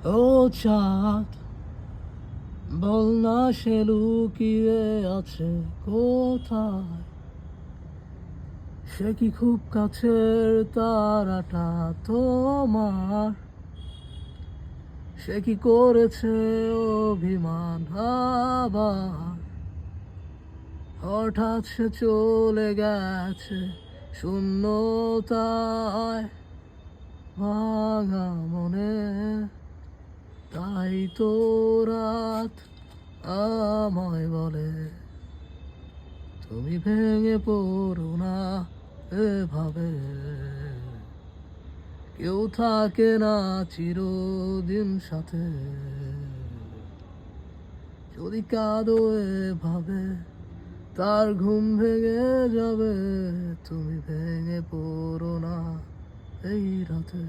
ও চাঁদ, বল না সে লুকিয়ে আছে কোথায়? সে কি খুব কাছের তারাটা তোমার? সে কি করেছে অভিমান আবার? হঠাৎ সে চলে গেছে শূন্যতায়, ভাঙা মনে। তাই তো রাত আমায় বলে, তুমি ভেঙে পড়ো না এভাবে। কেউ থাকে না চিরদিন সাথে, যদি কাঁদো এভাবে তার ঘুম ভেঙে যাবে। তুমি ভেঙে পড়ো না এই রাতে।